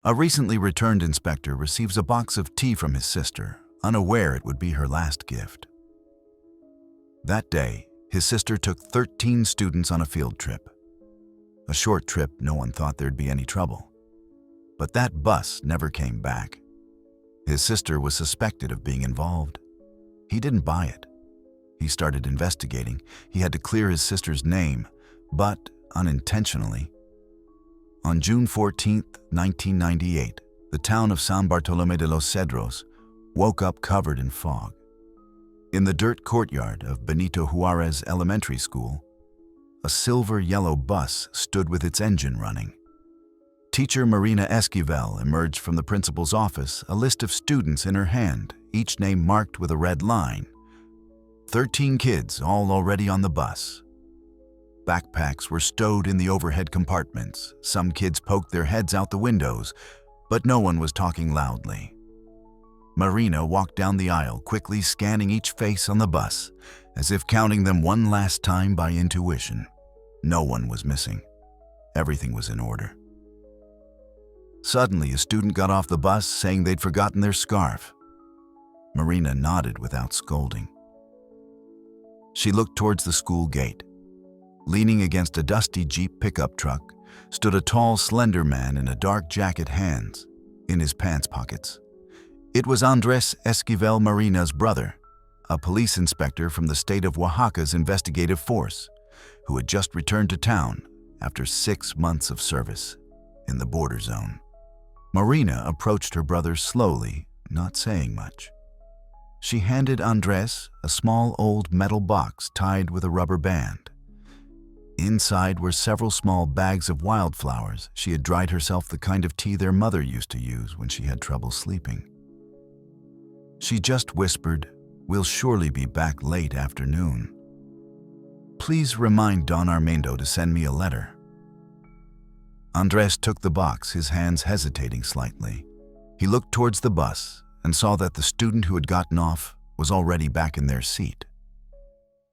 A recently returned inspector receives a box of tea from his sister, unaware it would be her last gift. That day, his sister took 13 students on a field trip. A short trip, no one thought there'd be any trouble. But that bus never came back. His sister was suspected of being involved. He didn't buy it. He started investigating. He had to clear his sister's name, but unintentionally. On June 14, 1998, the town of San Bartolomé de los Cedros woke up covered in fog. In the dirt courtyard of Benito Juarez Elementary School, a silver-yellow bus stood with its engine running. Teacher Marina Esquivel emerged from the principal's office, a list of students in her hand, each name marked with a red line. 13 kids, all already on the bus. Backpacks were stowed in the overhead compartments. Some kids poked their heads out the windows, but no one was talking loudly. Marina walked down the aisle, quickly scanning each face on the bus, as if counting them one last time by intuition. No one was missing. Everything was in order. Suddenly, a student got off the bus saying they'd forgotten their scarf. Marina nodded without scolding. She looked towards the school gate. Leaning against a dusty Jeep pickup truck stood a tall, slender man in a dark jacket, hands in his pants pockets. It was Andres Esquivel, Marina's brother, a police inspector from the state of Oaxaca's investigative force, who had just returned to town after 6 months of service in the border zone. Marina approached her brother slowly, not saying much. She handed Andres a small old metal box tied with a rubber band. Inside were several small bags of wildflowers. She had dried herself the kind of tea their mother used to use when she had trouble sleeping. She just whispered, "We'll surely be back late afternoon. Please remind Don Armando to send me a letter." Andres took the box, his hands hesitating slightly. He looked towards the bus and saw that the student who had gotten off was already back in their seat.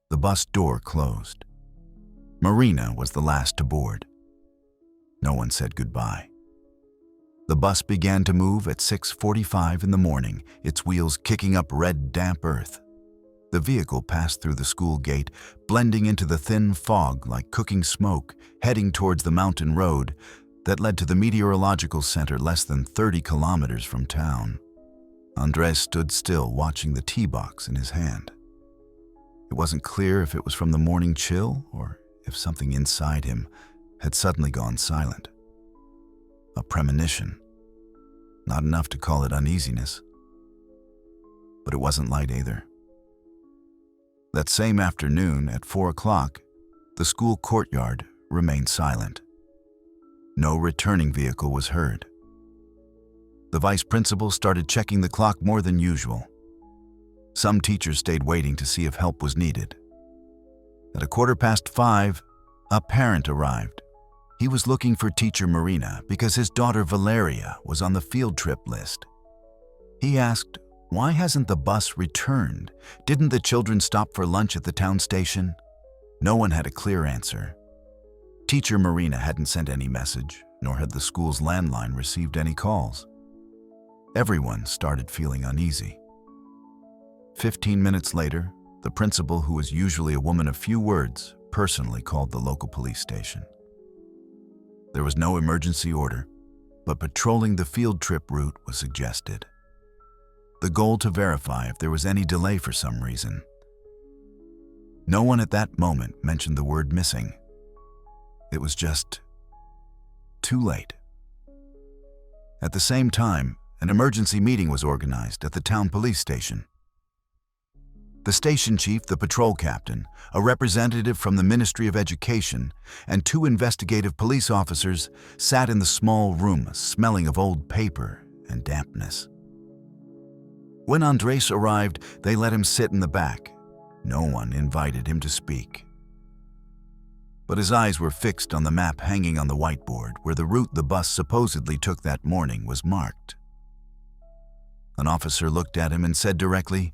The bus door closed. Marina was the last to board. No one said goodbye. The bus began to move at 6:45 in the morning, its wheels kicking up red, damp earth. The vehicle passed through the school gate, blending into the thin fog like cooking smoke, heading towards the mountain road that led to the meteorological center less than 30 kilometers from town. Andres stood still, watching the tea box in his hand. It wasn't clear if it was from the morning chill or if something inside him had suddenly gone silent. A premonition. Not enough to call it uneasiness. But it wasn't light either. That same afternoon at 4 o'clock, the school courtyard remained silent. No returning vehicle was heard. The vice principal started checking the clock more than usual. Some teachers stayed waiting to see if help was needed. At 5:15, a parent arrived. He was looking for teacher Marina because his daughter Valeria was on the field trip list. He asked, "Why hasn't the bus returned? Didn't the children stop for lunch at the town station?" No one had a clear answer. Teacher Marina hadn't sent any message, nor had the school's landline received any calls. Everyone started feeling uneasy. 15 minutes later, the principal, who was usually a woman of few words, personally called the local police station. There was no emergency order, but patrolling the field trip route was suggested. The goal to verify if there was any delay for some reason. No one at that moment mentioned the word missing. It was just too late. At the same time, an emergency meeting was organized at the town police station. The station chief, the patrol captain, a representative from the Ministry of Education, and 2 investigative police officers sat in the small room, smelling of old paper and dampness. When Andres arrived, they let him sit in the back. No one invited him to speak. But his eyes were fixed on the map hanging on the whiteboard, where the route the bus supposedly took that morning was marked. An officer looked at him and said directly,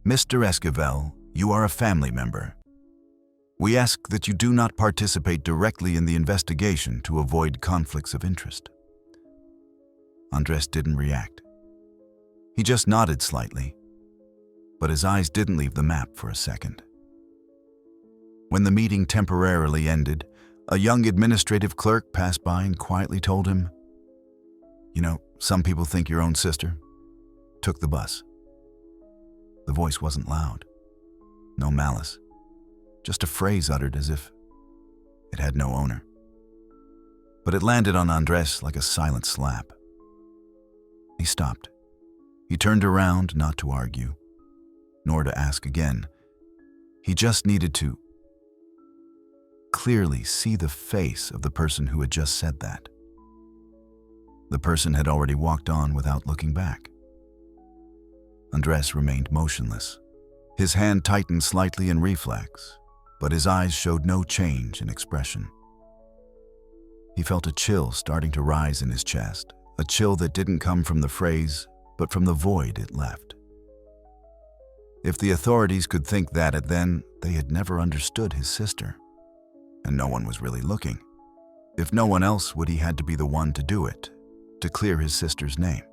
"Mr. Esquivel, you are a family member. We ask that you do not participate directly in the investigation to avoid conflicts of interest." Andres didn't react. He just nodded slightly, but his eyes didn't leave the map for a second. When the meeting temporarily ended, a young administrative clerk passed by and quietly told him, "You know, some people think your own sister took the bus." The voice wasn't loud, no malice, just a phrase uttered as if it had no owner. But it landed on Andres like a silent slap. He stopped. He turned around, not to argue, nor to ask again. He just needed to clearly see the face of the person who had just said that. The person had already walked on without looking back. Andres remained motionless. His hand tightened slightly in reflex, but his eyes showed no change in expression. He felt a chill starting to rise in his chest, a chill that didn't come from the phrase, but from the void it left. If the authorities could think that, then they had never understood his sister, and no one was really looking. If no one else, would he had to be the one to do it, to clear his sister's name.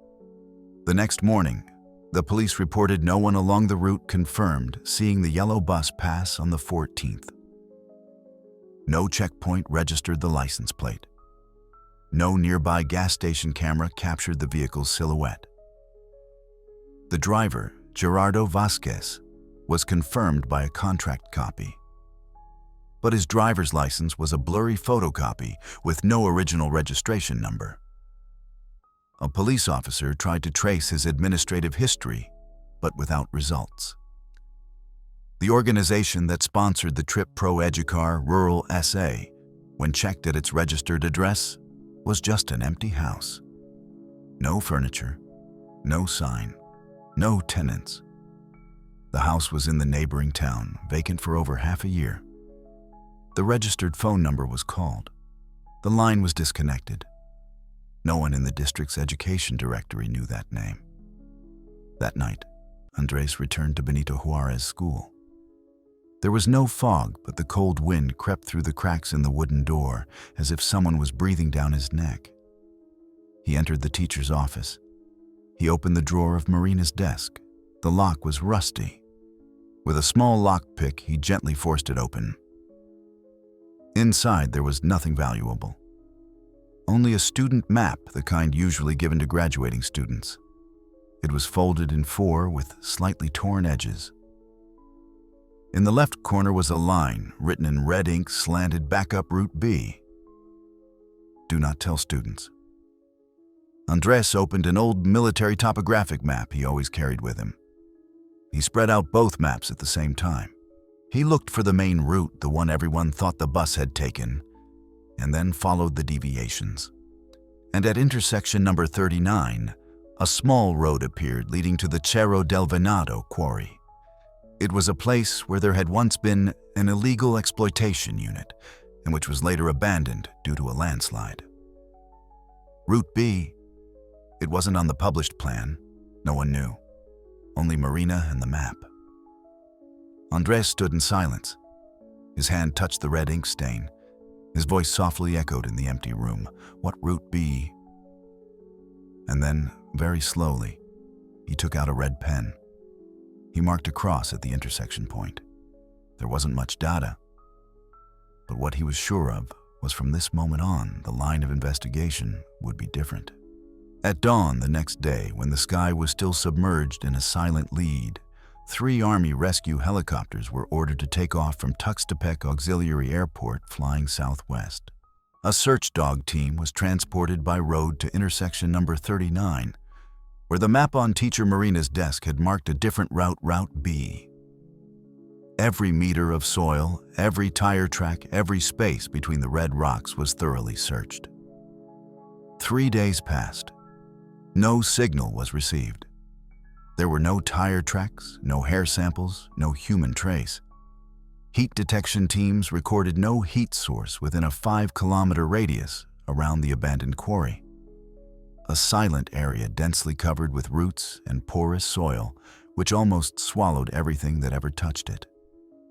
The next morning, the police reported no one along the route confirmed seeing the yellow bus pass on the 14th. No checkpoint registered the license plate. No nearby gas station camera captured the vehicle's silhouette. The driver, Gerardo Vasquez, was confirmed by a contract copy. But his driver's license was a blurry photocopy with no original registration number. A police officer tried to trace his administrative history, but without results. The organization that sponsored the trip, Pro Educar Rural SA, when checked at its registered address, was just an empty house. No furniture, no sign, no tenants. The house was in the neighboring town, vacant for over half a year. The registered phone number was called. The line was disconnected. No one in the district's education directory knew that name. That night, Andres returned to Benito Juarez School. There was no fog, but the cold wind crept through the cracks in the wooden door as if someone was breathing down his neck. He entered the teacher's office. He opened the drawer of Marina's desk. The lock was rusty. With a small lockpick, he gently forced it open. Inside, there was nothing valuable. Only a student map, the kind usually given to graduating students. It was folded in 4 with slightly torn edges. In the left corner was a line written in red ink slanted back up Route B. Do not tell students. Andres opened an old military topographic map he always carried with him. He spread out both maps at the same time. He looked for the main route, the one everyone thought the bus had taken, and then followed the deviations. And at intersection number 39, a small road appeared leading to the Cerro del Venado quarry. It was a place where there had once been an illegal exploitation unit, and which was later abandoned due to a landslide. Route B, it wasn't on the published plan. No one knew. Only Marina and the map. Andres stood in silence. His hand touched the red ink stain. His voice softly echoed in the empty room. What Route B? And then, very slowly, he took out a red pen. He marked a cross at the intersection point. There wasn't much data, but what he was sure of was from this moment on, the line of investigation would be different. At dawn the next day, when the sky was still submerged in a silent lead, 3 Army rescue helicopters were ordered to take off from Tuxtepec Auxiliary Airport, flying southwest. A search dog team was transported by road to intersection number 39, where the map on teacher Marina's desk had marked a different route, Route B. Every meter of soil, every tire track, every space between the red rocks was thoroughly searched. 3 days passed. No signal was received. There were no tire tracks, no hair samples, no human trace. Heat detection teams recorded no heat source within a 5-kilometer radius around the abandoned quarry. A silent area densely covered with roots and porous soil, which almost swallowed everything that ever touched it.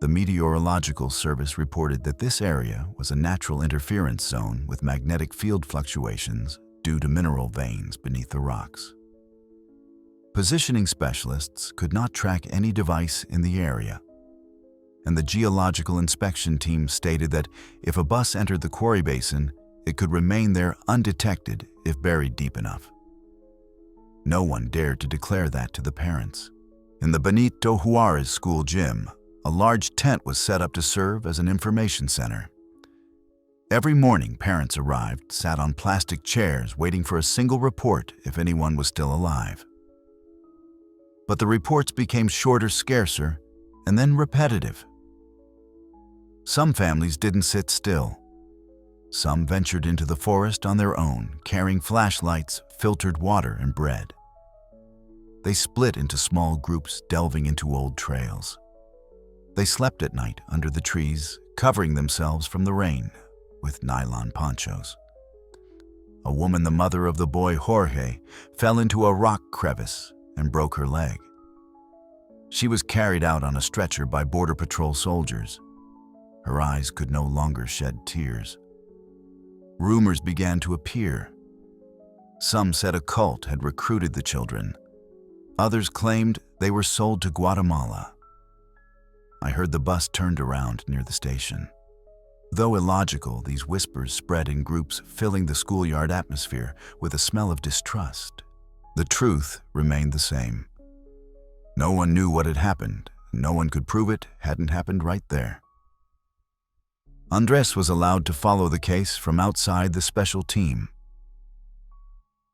The Meteorological Service reported that this area was a natural interference zone with magnetic field fluctuations due to mineral veins beneath the rocks. Positioning specialists could not track any device in the area, and the geological inspection team stated that if a bus entered the quarry basin, it could remain there undetected if buried deep enough. No one dared to declare that to the parents. In the Benito Juarez school gym, a large tent was set up to serve as an information center. Every morning, parents arrived, sat on plastic chairs, waiting for a single report if anyone was still alive. But the reports became shorter, scarcer, and then repetitive. Some families didn't sit still. Some ventured into the forest on their own, carrying flashlights, filtered water, and bread. They split into small groups, delving into old trails. They slept at night under the trees, covering themselves from the rain with nylon ponchos. A woman, the mother of the boy Jorge, fell into a rock crevice and broke her leg. She was carried out on a stretcher by Border Patrol soldiers. Her eyes could no longer shed tears. Rumors began to appear. Some said a cult had recruited the children. Others claimed they were sold to Guatemala. I heard the bus turned around near the station. Though illogical, these whispers spread in groups, filling the schoolyard atmosphere with a smell of distrust. The truth remained the same. No one knew what had happened. No one could prove it hadn't happened right there. Andres was allowed to follow the case from outside the special team.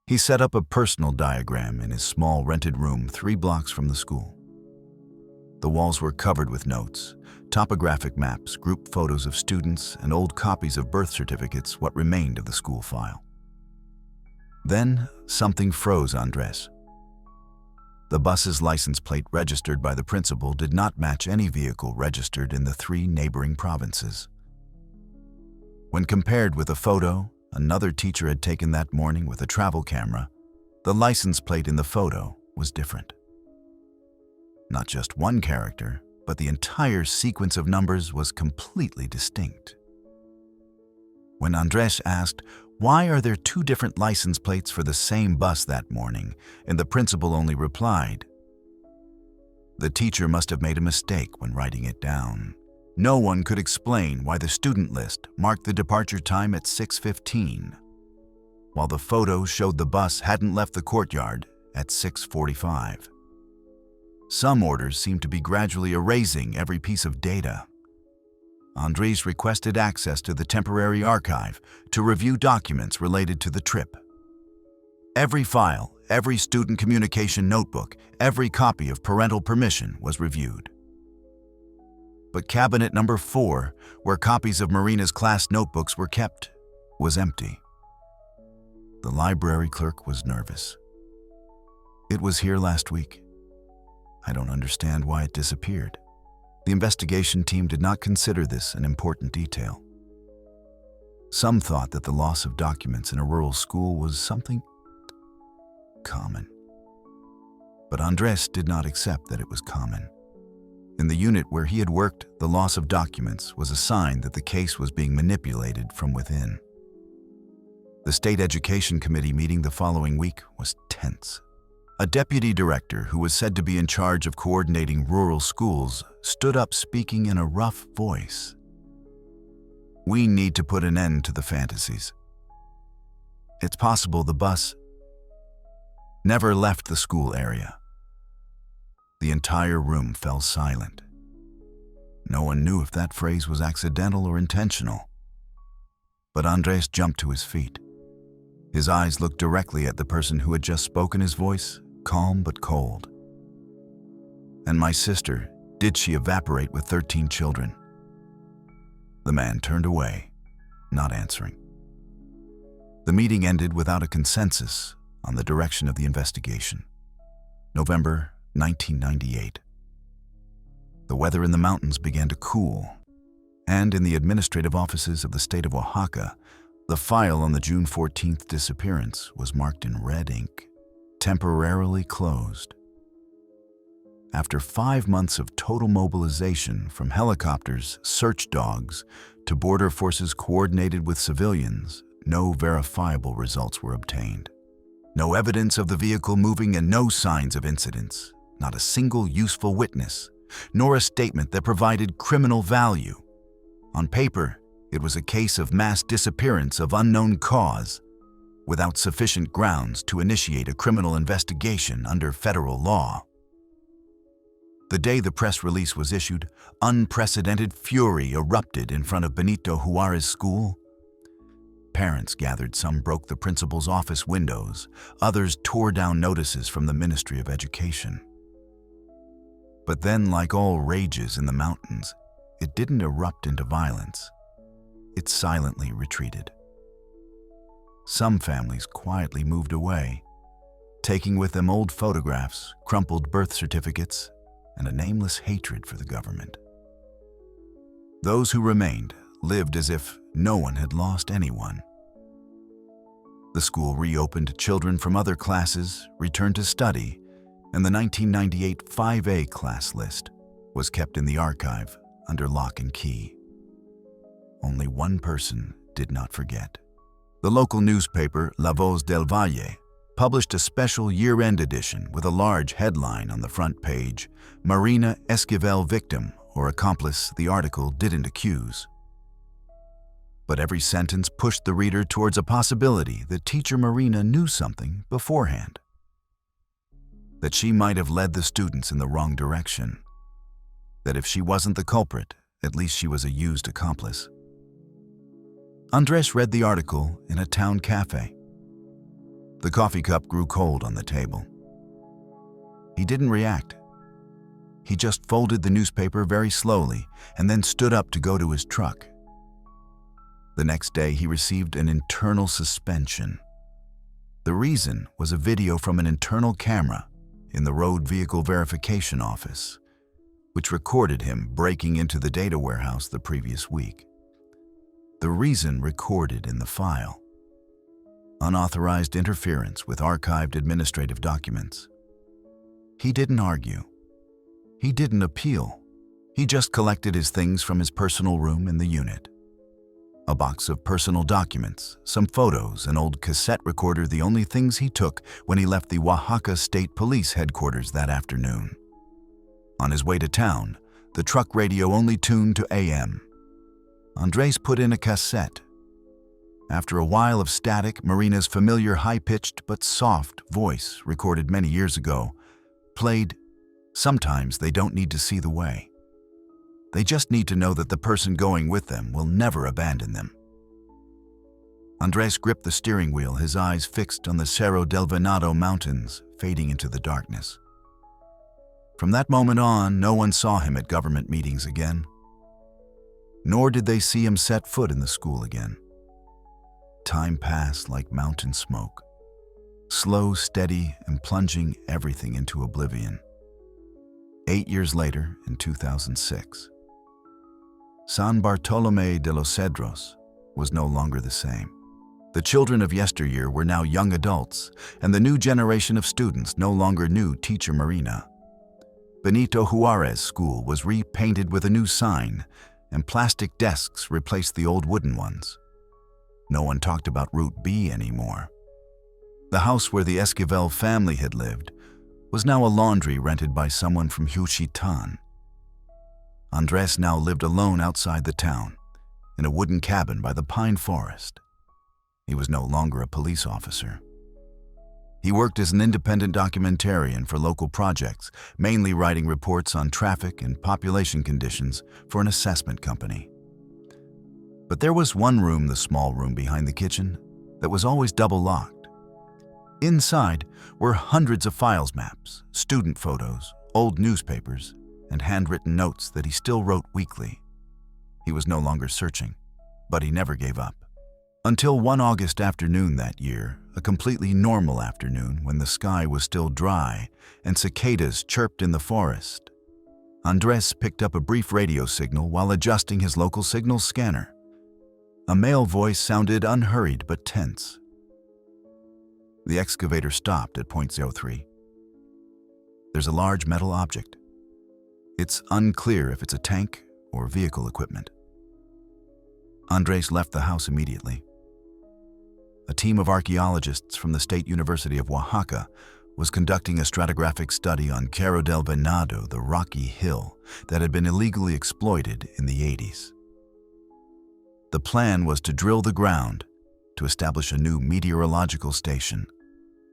He set up a personal diagram in his small rented room 3 blocks from the school. The walls were covered with notes, topographic maps, group photos of students, and old copies of birth certificates, what remained of the school file. Then, something froze Andres. The bus's license plate registered by the principal did not match any vehicle registered in the 3 neighboring provinces. When compared with a photo another teacher had taken that morning with a travel camera, the license plate in the photo was different. Not just one character, but the entire sequence of numbers was completely distinct. When Andres asked, "Why are there 2 different license plates for the same bus that morning?" and the principal only replied, "The teacher must have made a mistake when writing it down." No one could explain why the student list marked the departure time at 6:15, while the photo showed the bus hadn't left the courtyard at 6:45. Some orders seemed to be gradually erasing every piece of data. Andres requested access to the temporary archive to review documents related to the trip. Every file, every student communication notebook, every copy of parental permission was reviewed. But cabinet number 4, where copies of Marina's class notebooks were kept, was empty. The library clerk was nervous. "It was here last week. I don't understand why it disappeared." The investigation team did not consider this an important detail. Some thought that the loss of documents in a rural school was something common. But Andres did not accept that it was common. In the unit where he had worked, the loss of documents was a sign that the case was being manipulated from within. The State Education Committee meeting the following week was tense. A deputy director who was said to be in charge of coordinating rural schools stood up speaking in a rough voice. "We need to put an end to the fantasies. It's possible the bus never left the school area." The entire room fell silent. No one knew if that phrase was accidental or intentional. But Andres jumped to his feet. His eyes looked directly at the person who had just spoken, his voice calm but cold. "And my sister, did she evaporate with 13 children?" The man turned away, not answering. The meeting ended without a consensus on the direction of the investigation. November 1998. The weather in the mountains began to cool, and in the administrative offices of the state of Oaxaca, the file on the June 14th disappearance was marked in red ink, temporarily closed. After 5 months of total mobilization from helicopters, search dogs, to border forces coordinated with civilians, no verifiable results were obtained. No evidence of the vehicle moving and no signs of incidents. Not a single useful witness, nor a statement that provided criminal value. On paper, it was a case of mass disappearance of unknown cause, without sufficient grounds to initiate a criminal investigation under federal law. The day the press release was issued, unprecedented fury erupted in front of Benito Juarez School. Parents gathered, some broke the principal's office windows, others tore down notices from the Ministry of Education. But then, like all rages in the mountains, it didn't erupt into violence. It silently retreated. Some families quietly moved away, taking with them old photographs, crumpled birth certificates, and a nameless hatred for the government. Those who remained lived as if no one had lost anyone. The school reopened, children from other classes returned to study, and the 1998 5A class list was kept in the archive under lock and key. Only one person did not forget. The local newspaper, La Voz del Valle, published a special year-end edition with a large headline on the front page, "Marina Esquivel victim or accomplice the article didn't accuse." But every sentence pushed the reader towards a possibility that teacher Marina knew something beforehand. That she might have led the students in the wrong direction. That if she wasn't the culprit, at least she was a used accomplice. Andres read the article in a town cafe. The coffee cup grew cold on the table. He didn't react. He just folded the newspaper very slowly and then stood up to go to his truck. The next day, he received an internal suspension. The reason was a video from an internal camera in the Road Vehicle Verification Office, which recorded him breaking into the data warehouse the previous week. The reason recorded in the file: unauthorized interference with archived administrative documents. He didn't argue. He didn't appeal. He just collected his things from his personal room in the unit. A box of personal documents, some photos, an old cassette recorder, the only things he took when he left the Oaxaca State Police headquarters that afternoon. On his way to town, the truck radio only tuned to AM. Andres put in a cassette. After a while of static, Marina's familiar high-pitched but soft voice, recorded many years ago, played. Sometimes they don't need to see the way. They just need to know that the person going with them will never abandon them. Andres gripped the steering wheel, his eyes fixed on the Cerro del Venado mountains, fading into the darkness. From that moment on, no one saw him at government meetings again. Nor did they see him set foot in the school again. Time passed like mountain smoke, slow, steady, and plunging everything into oblivion. 8 years later, in 2006, San Bartolomé de los Cedros was no longer the same. The children of yesteryear were now young adults, and the new generation of students no longer knew Teacher Marina. Benito Juarez School was repainted with a new sign, and plastic desks replaced the old wooden ones. No one talked about Route B anymore. The house where the Esquivel family had lived was now a laundry rented by someone from Juchitán. Andres now lived alone outside the town, in a wooden cabin by the pine forest. He was no longer a police officer. He worked as an independent documentarian for local projects, mainly writing reports on traffic and population conditions for an assessment company. But there was one room, the small room behind the kitchen, that was always double-locked. Inside were hundreds of files maps, student photos, old newspapers, and handwritten notes that he still wrote weekly. He was no longer searching, but he never gave up. Until one August afternoon that year, a completely normal afternoon when the sky was still dry and cicadas chirped in the forest, Andres picked up a brief radio signal while adjusting his local signal scanner. A male voice sounded unhurried but tense. The excavator stopped at point 03. There's a large metal object. It's unclear if it's a tank or vehicle equipment. Andres left the house immediately. a team of archaeologists from the State University of Oaxaca was conducting a stratigraphic study on Cerro del Venado, the rocky hill that had been illegally exploited in the 80s. The plan was to drill the ground to establish a new meteorological station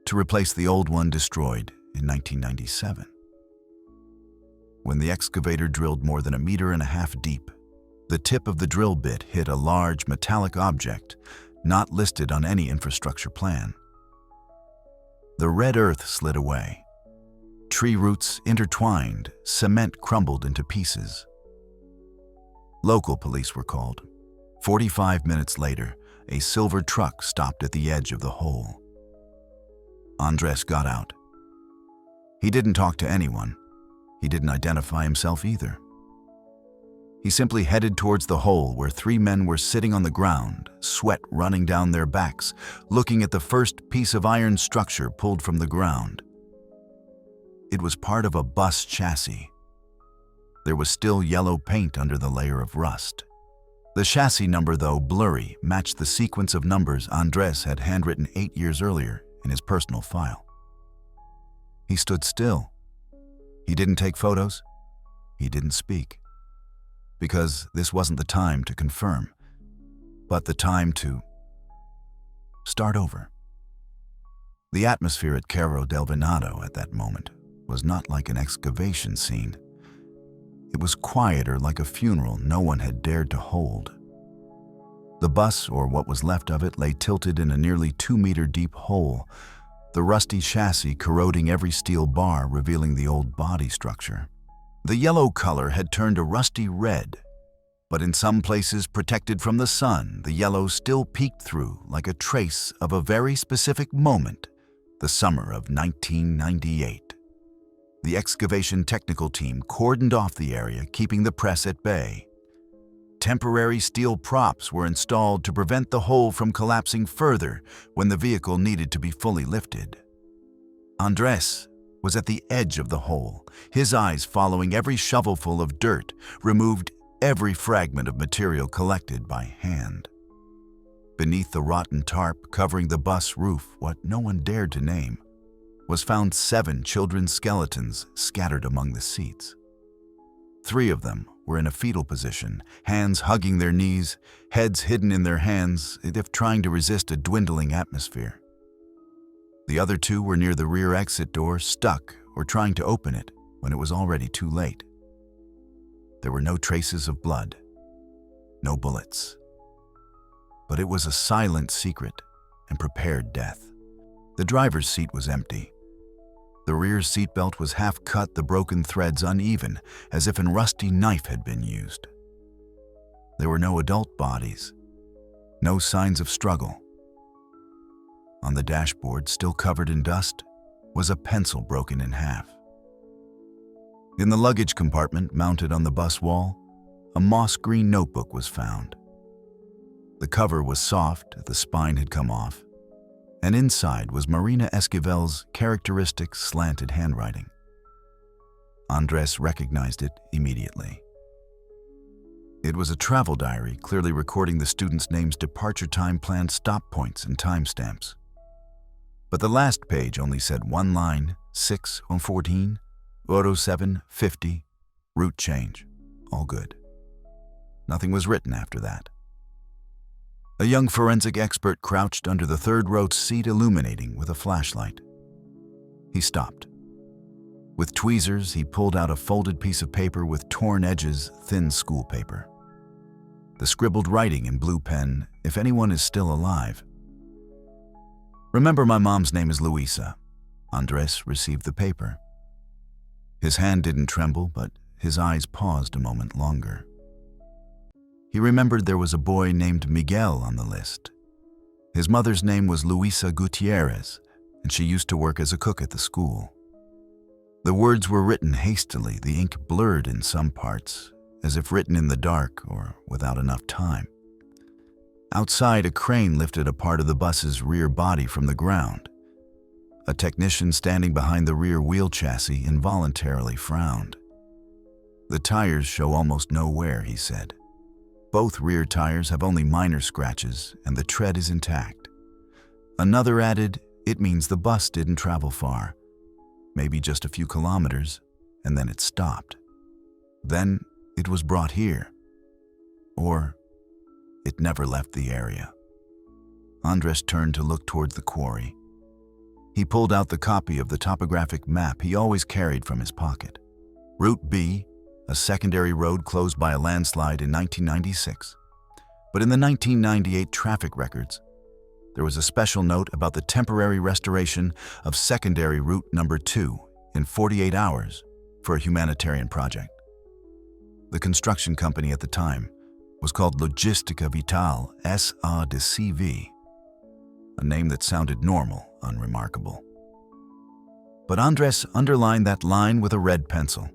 to replace the old one destroyed in 1997. When the excavator drilled more than 1.5 meters deep, the tip of the drill bit hit a large metallic object not listed on any infrastructure plan. The red earth slid away. Tree roots intertwined, cement crumbled into pieces. Local police were called. 45 minutes later, a silver truck stopped at the edge of the hole. Andres got out. He didn't talk to anyone. He didn't identify himself either. He simply headed towards the hole where 3 men were sitting on the ground, sweat running down their backs, looking at the first piece of iron structure pulled from the ground. It was part of a bus chassis. There was still yellow paint under the layer of rust. The chassis number, though blurry, matched the sequence of numbers Andres had handwritten 8 years earlier in his personal file. He stood still. He didn't take photos. He didn't speak. Because this wasn't the time to confirm, but the time to start over. The atmosphere at Cerro del Venado at that moment was not like an excavation scene. It was quieter, like a funeral no one had dared to hold. The bus, or what was left of it, lay tilted in a nearly 2-meter deep hole, the rusty chassis corroding every steel bar, revealing the old body structure. The yellow color had turned a rusty red, but in some places protected from the sun, the yellow still peeked through like a trace of a very specific moment, the summer of 1998. The excavation technical team cordoned off the area, keeping the press at bay. Temporary steel props were installed to prevent the hole from collapsing further when the vehicle needed to be fully lifted. Andres was at the edge of the hole, his eyes following every shovelful of dirt, removed every fragment of material collected by hand. Beneath the rotten tarp covering the bus roof, what no one dared to name, was found 7 children's skeletons scattered among the seats. 3 of them were in a fetal position, hands hugging their knees, heads hidden in their hands as if trying to resist a dwindling atmosphere. The other 2 were near the rear exit door, stuck or trying to open it when it was already too late. There were no traces of blood, no bullets. But it was a silent secret and prepared death. The driver's seat was empty. The rear seatbelt was half cut, the broken threads uneven, as if a rusty knife had been used. There were no adult bodies, no signs of struggle. On the dashboard, still covered in dust, was a pencil broken in half. In the luggage compartment mounted on the bus wall, a moss-green notebook was found. The cover was soft, the spine had come off, and inside was Marina Esquivel's characteristic slanted handwriting. Andres recognized it immediately. It was a travel diary, clearly recording the students' names, departure time, planned stop points, and timestamps. But the last page only said one line: 6:14, Oro 7:50, route change, all good. Nothing was written after that. A young forensic expert crouched under the third-row seat, illuminating with a flashlight. He stopped. With tweezers, he pulled out a folded piece of paper with torn edges, thin school paper. The scribbled writing in blue pen, "If anyone is still alive." "Remember, my mom's name is Luisa." Andres received the paper. His hand didn't tremble, but his eyes paused a moment longer. He remembered there was a boy named Miguel on the list. His mother's name was Luisa Gutierrez, and she used to work as a cook at the school. The words were written hastily, the ink blurred in some parts, as if written in the dark or without enough time. Outside, a crane lifted a part of the bus's rear body from the ground. A technician standing behind the rear wheel chassis involuntarily frowned. "The tires show almost no wear," he said. "Both rear tires have only minor scratches, and the tread is intact. Another added, "It means the bus didn't travel far, maybe just a few kilometers, and then it stopped. Then it was brought here. Or it never left the area." Andres turned to look towards the quarry. He pulled out the copy of the topographic map he always carried from his pocket. Route B, a secondary road closed by a landslide in 1996. But in the 1998 traffic records, there was a special note about the temporary restoration of secondary route number 2 in 48 hours for a humanitarian project. The construction company at the time was called Logistica Vital S.A.D.C.V., a name that sounded normal, unremarkable. But Andres underlined that line with a red pencil,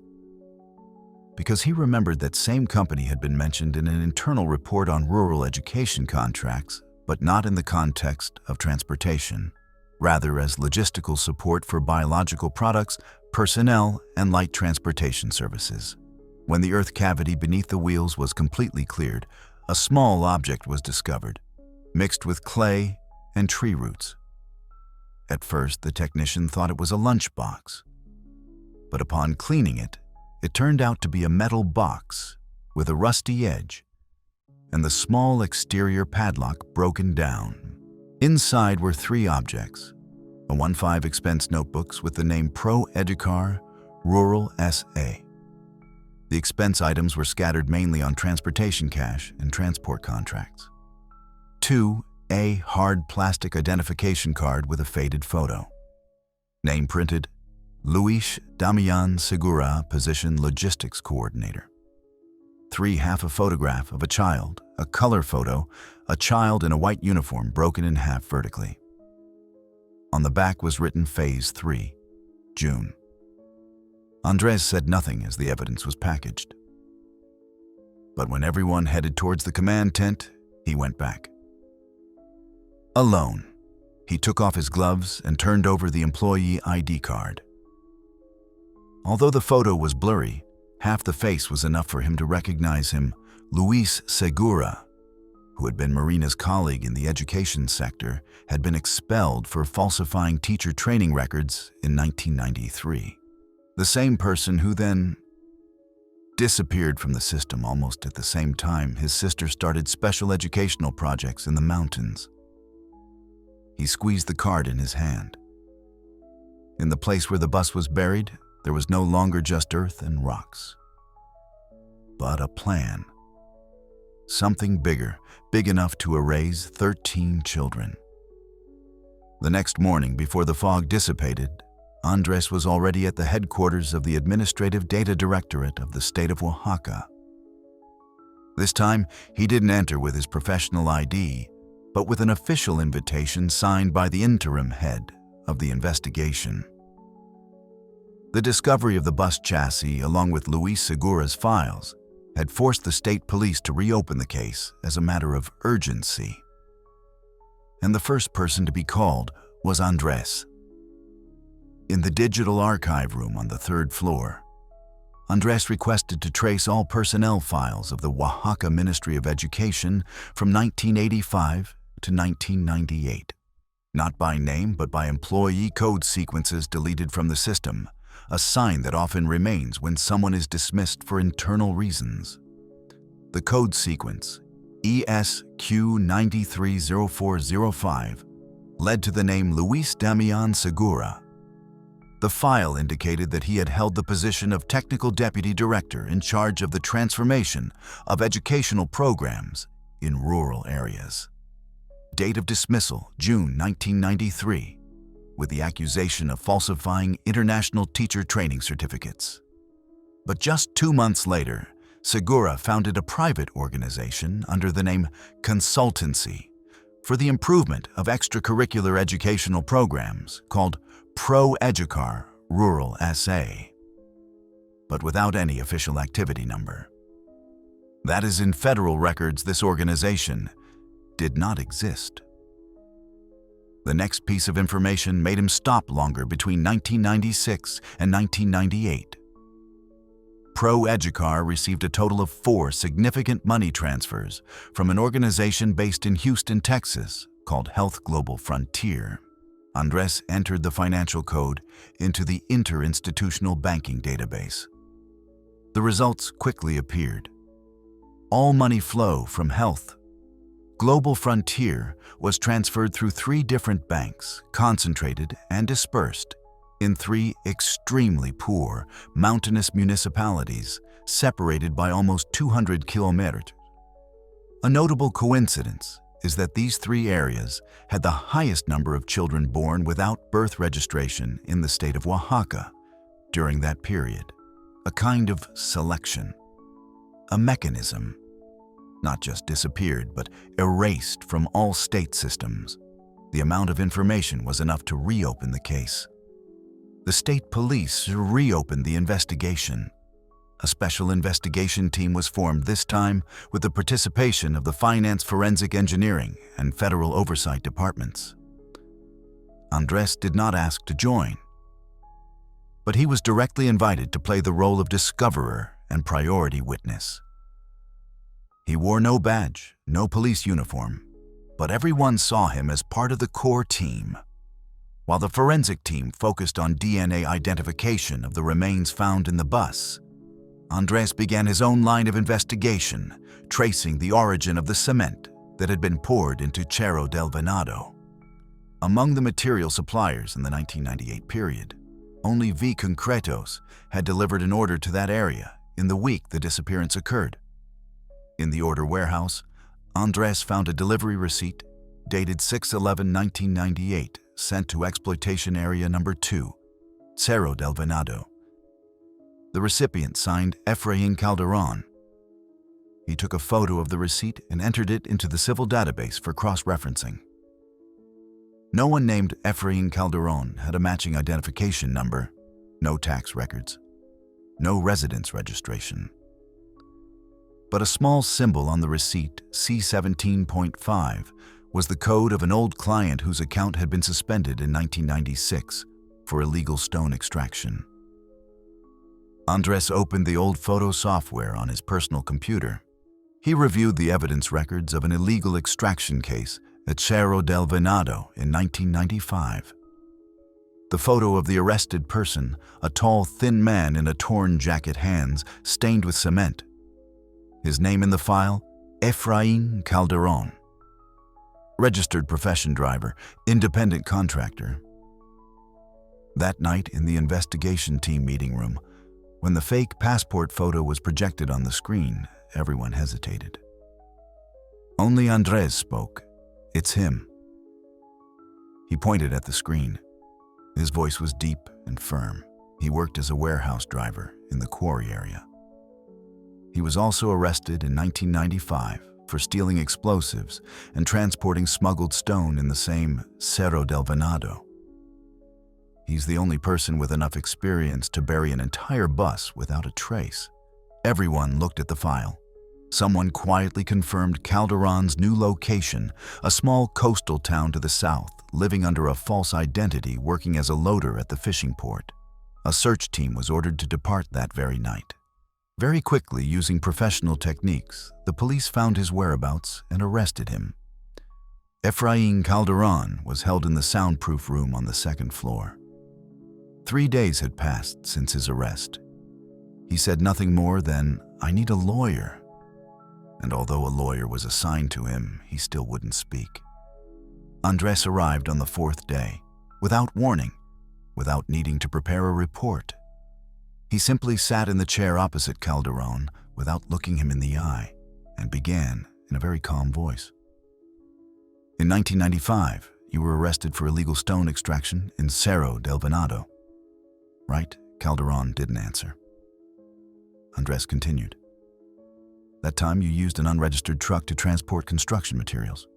because he remembered that same company had been mentioned in an internal report on rural education contracts, but not in the context of transportation, rather as logistical support for biological products, personnel, and light transportation services. When the earth cavity beneath the wheels was completely cleared, a small object was discovered, mixed with clay and tree roots. At first, the technician thought it was a lunchbox, but upon cleaning it, it turned out to be a metal box with a rusty edge and the small exterior padlock broken down. Inside were 3 objects: a 1.5 expense notebooks with the name Pro Educar Rural S.A. The expense items were scattered mainly on transportation cash and transport contracts. 2, a hard plastic identification card with a faded photo. Name printed, Luis Damian Segura, position logistics coordinator. 3, half a photograph of a child, a color photo, a child in a white uniform broken in half vertically. On the back was written Phase 3, June. Andres said nothing as the evidence was packaged. But when everyone headed towards the command tent, he went back. Alone, he took off his gloves and turned over the employee ID card. Although the photo was blurry, half the face was enough for him to recognize him, Luis Segura, who had been Marina's colleague in the education sector, had been expelled for falsifying teacher training records in 1993. The same person who then disappeared from the system almost at the same time his sister started special educational projects in the mountains. He squeezed the card in his hand. In the place where the bus was buried, there was no longer just earth and rocks, but a plan. Something bigger, big enough to erase 13 children. The next morning, before the fog dissipated, Andres was already at the headquarters of the Administrative Data Directorate of the state of Oaxaca. This time, he didn't enter with his professional ID, but with an official invitation signed by the interim head of the investigation. The discovery of the bus chassis, along with Luis Segura's files, had forced the state police to reopen the case as a matter of urgency. And the first person to be called was Andres. In the digital archive room on the 3rd floor, Andres requested to trace all personnel files of the Oaxaca Ministry of Education from 1985 to 1998, not by name but by employee code sequences deleted from the system, a sign that often remains when someone is dismissed for internal reasons. The code sequence, ESQ930405, led to the name Luis Damian Segura. The file indicated that he had held the position of Technical Deputy Director in charge of the transformation of educational programs in rural areas. Date of dismissal, June 1993, with the accusation of falsifying international teacher training certificates. But just 2 months later, Segura founded a private organization under the name Consultancy for the improvement of extracurricular educational programs called Pro Educar Rural S.A., but without any official activity number. That is, in federal records, this organization did not exist. The next piece of information made him stop longer between 1996 and 1998. Pro Educar received a total of 4 significant money transfers from an organization based in Houston, Texas, called Health Global Frontier, Andres entered the financial code into the interinstitutional banking database. The results quickly appeared. All money flow from Health Global Frontier was transferred through 3 different banks, concentrated and dispersed in 3 extremely poor, mountainous municipalities separated by almost 200 kilometers. A notable coincidence is that these 3 areas had the highest number of children born without birth registration in the state of Oaxaca during that period. A kind of selection. A mechanism. Not just disappeared, but erased from all state systems. The amount of information was enough to reopen the case. The state police reopened the investigation. A special investigation team was formed, this time with the participation of the Finance, Forensic Engineering, and Federal Oversight departments. Andres did not ask to join, but he was directly invited to play the role of discoverer and priority witness. He wore no badge, no police uniform, but everyone saw him as part of the core team. While the forensic team focused on DNA identification of the remains found in the bus, Andres began his own line of investigation, tracing the origin of the cement that had been poured into Cerro del Venado. Among the material suppliers in the 1998 period, only V. Concretos had delivered an order to that area in the week the disappearance occurred. In the order warehouse, Andres found a delivery receipt dated 6/11/1998 sent to Exploitation Area Number 2, Cerro del Venado. The recipient signed Efrain Calderon. He took a photo of the receipt and entered it into the civil database for cross-referencing. No one named Efrain Calderon had a matching identification number, no tax records, no residence registration. But a small symbol on the receipt, C17.5, was the code of an old client whose account had been suspended in 1996 for illegal stone extraction. Andres opened the old photo software on his personal computer. He reviewed the evidence records of an illegal extraction case at Cerro del Venado in 1995. The photo of the arrested person, a tall, thin man in a torn jacket, hands stained with cement. His name in the file, Efrain Calderon. Registered profession driver, independent contractor. That night in the investigation team meeting room, when the fake passport photo was projected on the screen, everyone hesitated. Only Andres spoke. "It's him." He pointed at the screen. His voice was deep and firm. He worked as a warehouse driver in the quarry area. He was also arrested in 1995 for stealing explosives and transporting smuggled stone in the same Cerro del Venado. He's the only person with enough experience to bury an entire bus without a trace. Everyone looked at the file. Someone quietly confirmed Calderon's new location, a small coastal town to the south, living under a false identity, working as a loader at the fishing port. A search team was ordered to depart that very night. Very quickly, using professional techniques, the police found his whereabouts and arrested him. Efrain Calderon was held in the soundproof room on the second floor. 3 days had passed since his arrest. He said nothing more than, "I need a lawyer." And although a lawyer was assigned to him, he still wouldn't speak. Andres arrived on the 4th day, without warning, without needing to prepare a report. He simply sat in the chair opposite Calderon without looking him in the eye and began in a very calm voice. "In 1995, you were arrested for illegal stone extraction in Cerro del Venado." "Right?" Calderon didn't answer. Andres continued. "That time you used an unregistered truck to transport construction materials.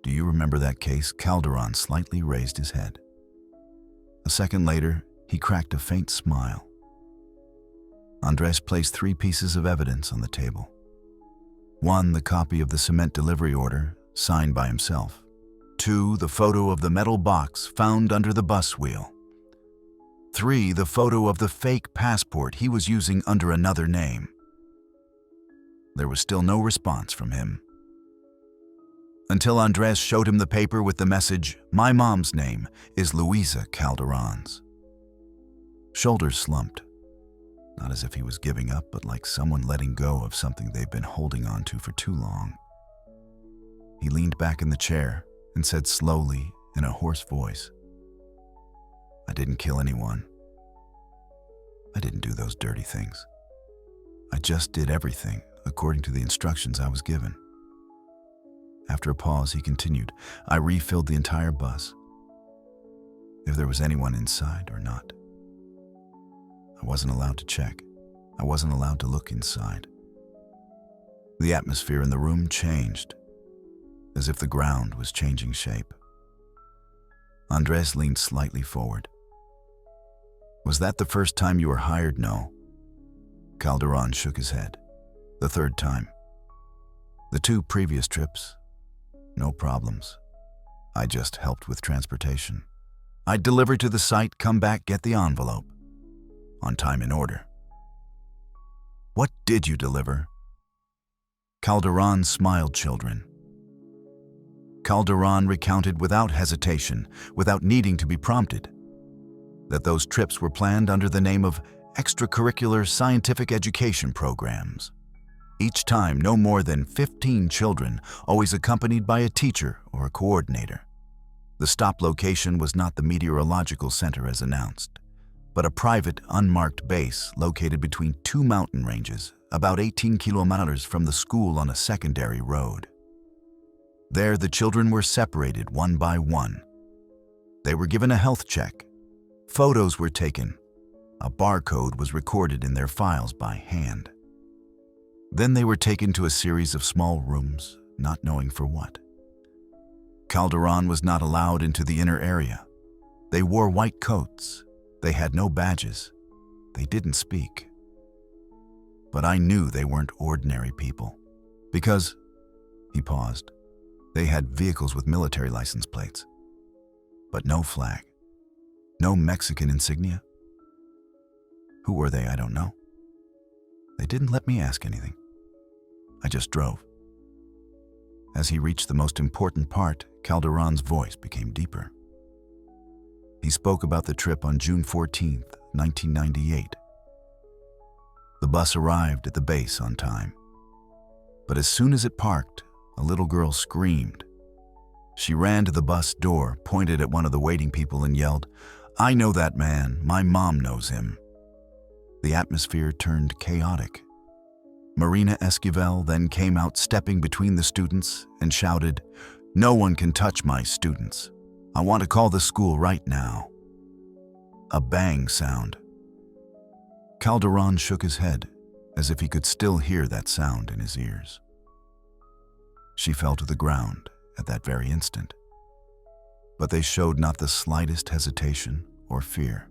Do you remember that case?" Calderon slightly raised his head. A second later, he cracked a faint smile. Andres placed 3 pieces of evidence on the table. 1, the copy of the cement delivery order, signed by himself. 2, the photo of the metal box found under the bus wheel. 3, the photo of the fake passport he was using under another name. There was still no response from him. until Andres showed him the paper with the message, "My mom's name is Luisa Calderon's." Shoulders slumped, not as if he was giving up, but like someone letting go of something they've been holding on to for too long. He leaned back in the chair and said slowly in a hoarse voice, "I didn't kill anyone. I didn't do those dirty things. I just did everything according to the instructions I was given." After a pause, he continued, "I refilled the entire bus. If there was anyone inside or not. I wasn't allowed to check. I wasn't allowed to look inside." The atmosphere in the room changed, as if the ground was changing shape. Andres leaned slightly forward. "Was that the first time you were hired?" "No." Calderon shook his head. "The third time. The 2 previous trips, no problems. I just helped with transportation. I'd deliver to the site, come back, get the envelope. On time and order." "What did you deliver?" Calderon smiled, children. Calderon recounted without hesitation, without needing to be prompted, that those trips were planned under the name of extracurricular scientific education programs. Each time, no more than 15 children, always accompanied by a teacher or a coordinator. The stop location was not the meteorological center as announced, but a private, unmarked base located between 2 mountain ranges, about 18 kilometers from the school on a secondary road. There, the children were separated one by one. They were given a health check. Photos were taken. A barcode was recorded in their files by hand. Then they were taken to a series of small rooms, not knowing for what. Calderon was not allowed into the inner area. They wore white coats. They had no badges. They didn't speak. But I knew they weren't ordinary people. Because, he paused, they had vehicles with military license plates. But no flag. No Mexican insignia. Who were they? I don't know. They didn't let me ask anything. I just drove. As he reached the most important part, Calderon's voice became deeper. He spoke about the trip on June 14th, 1998. The bus arrived at the base on time. But as soon as it parked, a little girl screamed. She ran to the bus door, pointed at one of the waiting people and yelled, "I know that man. My mom knows him." The atmosphere turned chaotic. Marina Esquivel then came out stepping between the students and shouted, "No one can touch my students. I want to call the school right now." A bang sound. Calderon shook his head, as if he could still hear that sound in his ears. She fell to the ground at that very instant. But they showed not the slightest hesitation or fear.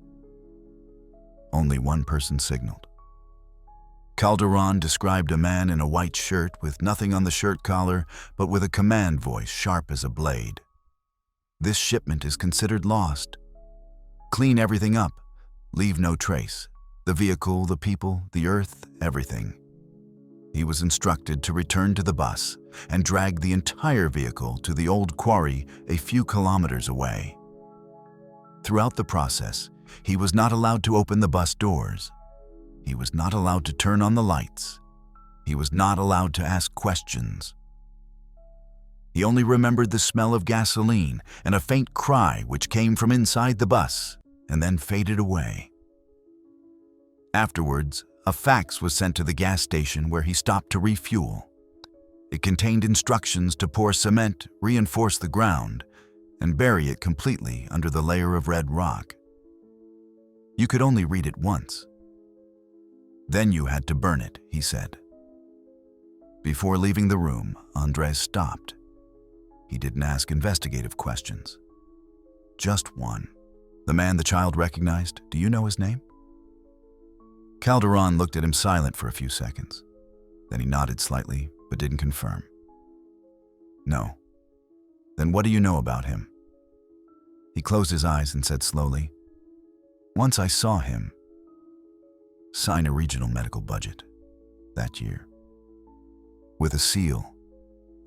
Only one person signaled. Calderon described a man in a white shirt with nothing on the shirt collar, but with a command voice sharp as a blade. "This shipment is considered lost. Clean everything up. Leave no trace. The vehicle, the people, the earth, everything." He was instructed to return to the bus and drag the entire vehicle to the old quarry a few kilometers away. Throughout the process, he was not allowed to open the bus doors. He was not allowed to turn on the lights. He was not allowed to ask questions. He only remembered the smell of gasoline and a faint cry which came from inside the bus and then faded away. Afterwards, a fax was sent to the gas station where he stopped to refuel. It contained instructions to pour cement, reinforce the ground, and bury it completely under the layer of red rock. You could only read it once. Then you had to burn it, he said. Before leaving the room, Andres stopped. He didn't ask investigative questions. Just one. "The man the child recognized, do you know his name?" Calderon looked at him silent for a few seconds. Then he nodded slightly, but didn't confirm. "No." "Then what do you know about him?" He closed his eyes and said slowly, "Once I saw him sign a regional medical budget that year. With a seal,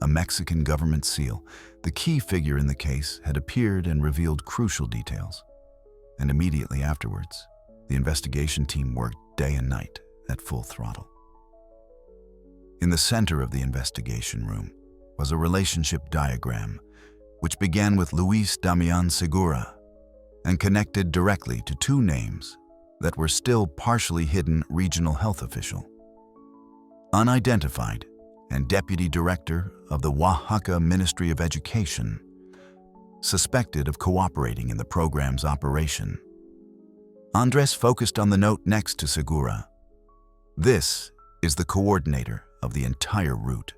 a Mexican government seal, the key figure in the case, had appeared and revealed crucial details. And immediately afterwards, the investigation team worked day and night at full throttle. In the center of the investigation room was a relationship diagram, which began with Luis Damian Segura and connected directly to two names that were still partially hidden: regional health official, unidentified, and deputy director of the Oaxaca Ministry of Education, suspected of cooperating in the program's operation. Andres focused on the note next to Segura. This is the coordinator of the entire route.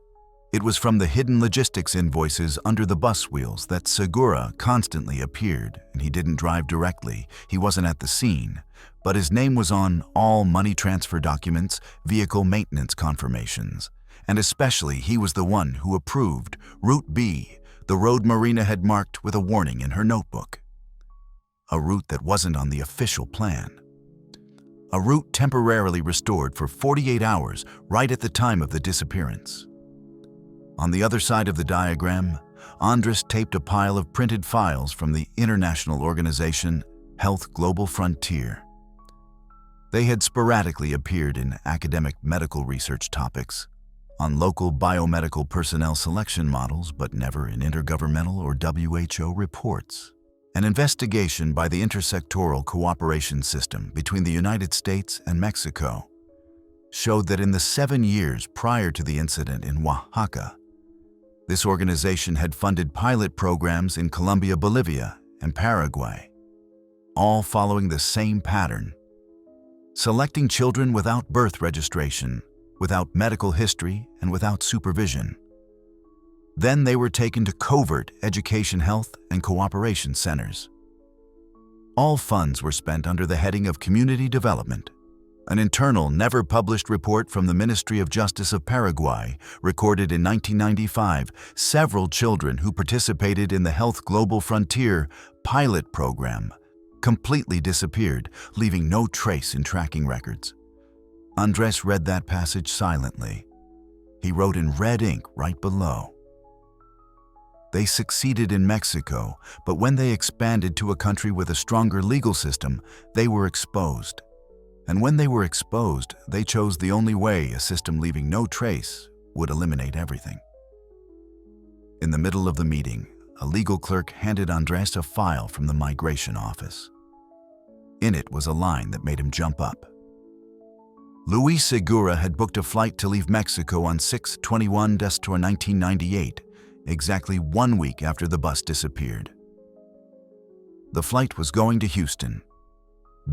It was from the hidden logistics invoices under the bus wheels that Segura constantly appeared, and he didn't drive directly. He wasn't at the scene, but his name was on all money transfer documents, vehicle maintenance confirmations, and especially he was the one who approved Route B, the road Marina had marked with a warning in her notebook. A route that wasn't on the official plan. A route temporarily restored for 48 hours right at the time of the disappearance. On the other side of the diagram, Andres taped a pile of printed files from the international organization Health Global Frontier. They had sporadically appeared in academic medical research topics, on local biomedical personnel selection models, but never in intergovernmental or WHO reports. An investigation by the Intersectoral Cooperation System between the United States and Mexico showed that in the 7 years prior to the incident in Oaxaca, this organization had funded pilot programs in Colombia, Bolivia, and Paraguay, all following the same pattern: selecting children without birth registration, without medical history, and without supervision. Then they were taken to covert education, health, and cooperation centers. All funds were spent under the heading of community development. An internal, never-published report from the Ministry of Justice of Paraguay recorded in 1995 several children who participated in the Health Global Frontier pilot program completely disappeared, leaving no trace in tracking records. Andres read that passage silently. He wrote in red ink right below. They succeeded in Mexico, but when they expanded to a country with a stronger legal system, they were exposed. And when they were exposed, they chose the only way a system leaving no trace would eliminate everything. In the middle of the meeting, a legal clerk handed Andres a file from the migration office. In it was a line that made him jump up. Luis Segura had booked a flight to leave Mexico on 6/21/1998, exactly 1 week after the bus disappeared. The flight was going to Houston.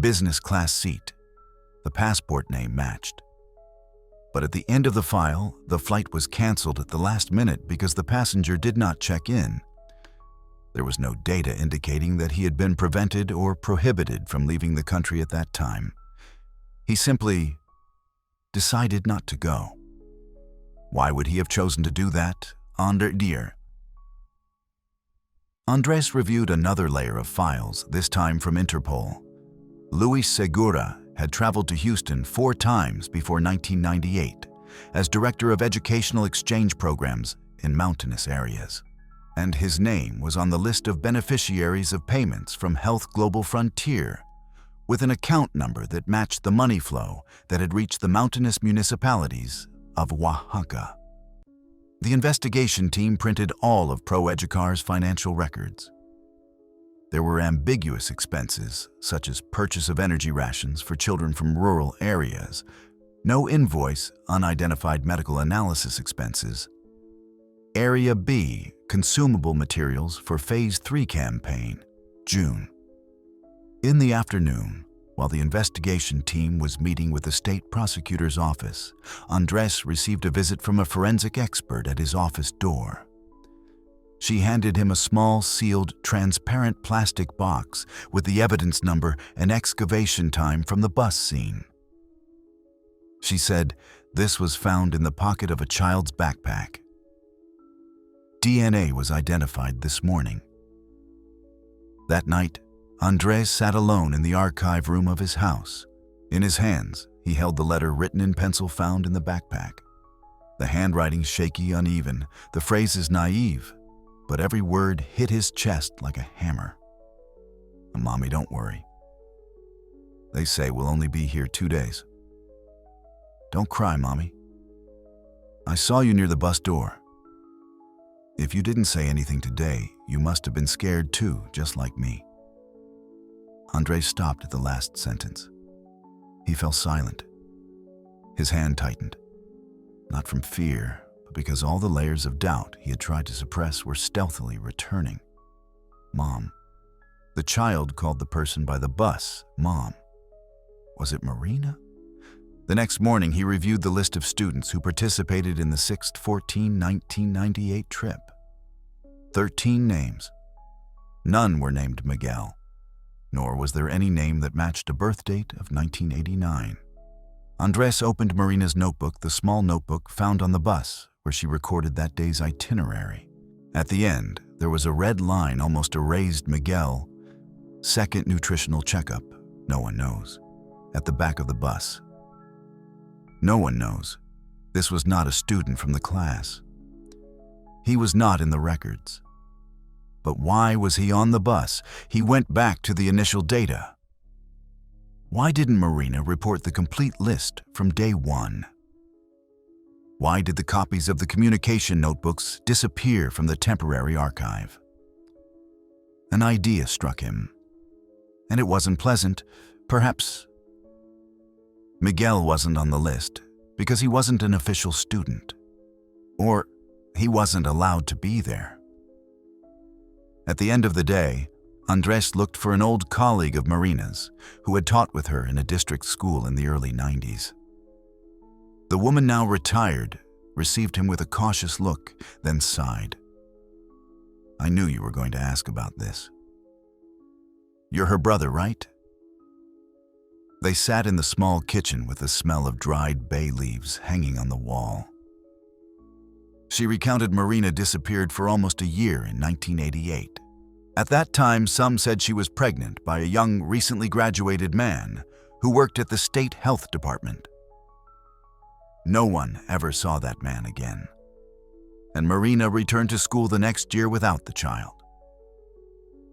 Business class seat. The passport name matched. But at the end of the file, the flight was canceled at the last minute because the passenger did not check in. There was no data indicating that he had been prevented or prohibited from leaving the country at that time. He simply decided not to go. Why would he have chosen to do that? Andres reviewed another layer of files, this time from Interpol. Luis Segura had traveled to Houston 4 times before 1998 as Director of Educational Exchange Programs in mountainous areas. And his name was on the list of beneficiaries of payments from Health Global Frontier, with an account number that matched the money flow that had reached the mountainous municipalities of Oaxaca. The investigation team printed all of ProEducar's financial records. There were ambiguous expenses, such as purchase of energy rations for children from rural areas, no invoice, unidentified medical analysis expenses. Area B, consumable materials for Phase 3 campaign, June. In the afternoon, while the investigation team was meeting with the state prosecutor's office, Andres received a visit from a forensic expert at his office door. She handed him a small, sealed, transparent plastic box with the evidence number and excavation time from the bus scene. She said this was found in the pocket of a child's backpack. DNA was identified this morning. That night, Andres sat alone in the archive room of his house. In his hands, he held the letter written in pencil found in the backpack. The handwriting shaky, uneven, the phrases naive, but every word hit his chest like a hammer. "Mommy, don't worry. They say we'll only be here 2 days. Don't cry, Mommy. I saw you near the bus door. If you didn't say anything today, you must have been scared too, just like me." Andres stopped at the last sentence. He fell silent. His hand tightened, not from fear, but because all the layers of doubt he had tried to suppress were stealthily returning. Mom. The child called the person by the bus Mom. Was it Marina? The next morning, he reviewed the list of students who participated in the 6/14/1998 trip. 13 names. None were named Miguel, nor was there any name that matched a birth date of 1989. Andres opened Marina's notebook, the small notebook found on the bus, where she recorded that day's itinerary. At the end, there was a red line almost erased Miguel. Second nutritional checkup, no one knows. At the back of the bus. No one knows. This was not a student from the class. He was not in the records. But why was he on the bus? He went back to the initial data. Why didn't Marina report the complete list from day one? Why did the copies of the communication notebooks disappear from the temporary archive? An idea struck him. And it wasn't pleasant. Perhaps Miguel wasn't on the list because he wasn't an official student, or he wasn't allowed to be there. At the end of the day, Andres looked for an old colleague of Marina's who had taught with her in a district school in the early 90s. The woman, now retired, received him with a cautious look, then sighed. "I knew you were going to ask about this. You're her brother, right?" They sat in the small kitchen with the smell of dried bay leaves hanging on the wall. She recounted Marina disappeared for almost a year in 1988. At that time, some said she was pregnant by a young, recently graduated man who worked at the state health department. No one ever saw that man again, and Marina returned to school the next year without the child.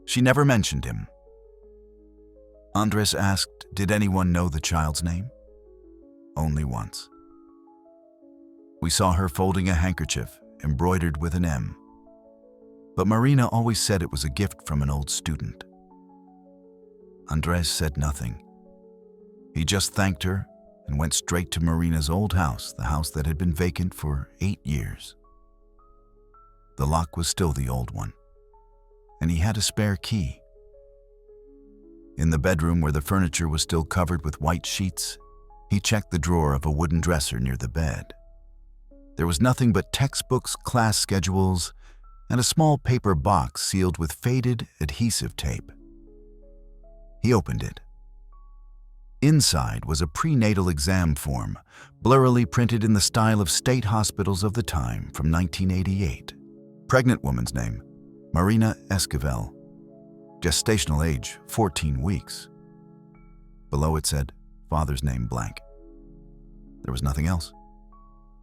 She never mentioned him. Andres asked, did anyone know the child's name? Only once. We saw her folding a handkerchief embroidered with an M. But Marina always said it was a gift from an old student. Andres said nothing. He just thanked her and went straight to Marina's old house, the house that had been vacant for 8 years. The lock was still the old one, and he had a spare key. In the bedroom where the furniture was still covered with white sheets, he checked the drawer of a wooden dresser near the bed. There was nothing but textbooks, class schedules, and a small paper box sealed with faded adhesive tape. He opened it. Inside was a prenatal exam form, blurrily printed in the style of state hospitals of the time from 1988. Pregnant woman's name, Marina Esquivel. Gestational age, 14 weeks. Below it said, father's name blank. There was nothing else.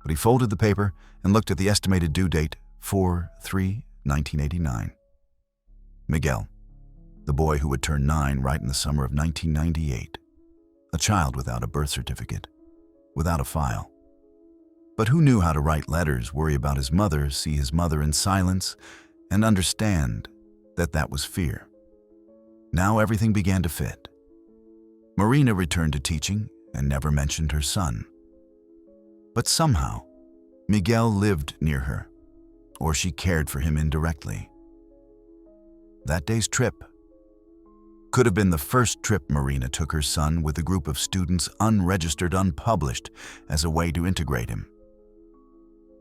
But he folded the paper and looked at the estimated due date, 4/3/1989. Miguel, the boy who would turn 9 right in the summer of 1998. A child without a birth certificate, without a file. But who knew how to write letters, worry about his mother, see his mother in silence, and understand that that was fear. Now everything began to fit. Marina returned to teaching and never mentioned her son. But somehow, Miguel lived near her, or she cared for him indirectly. That day's trip could have been the first trip Marina took her son with a group of students unregistered, unpublished, as a way to integrate him.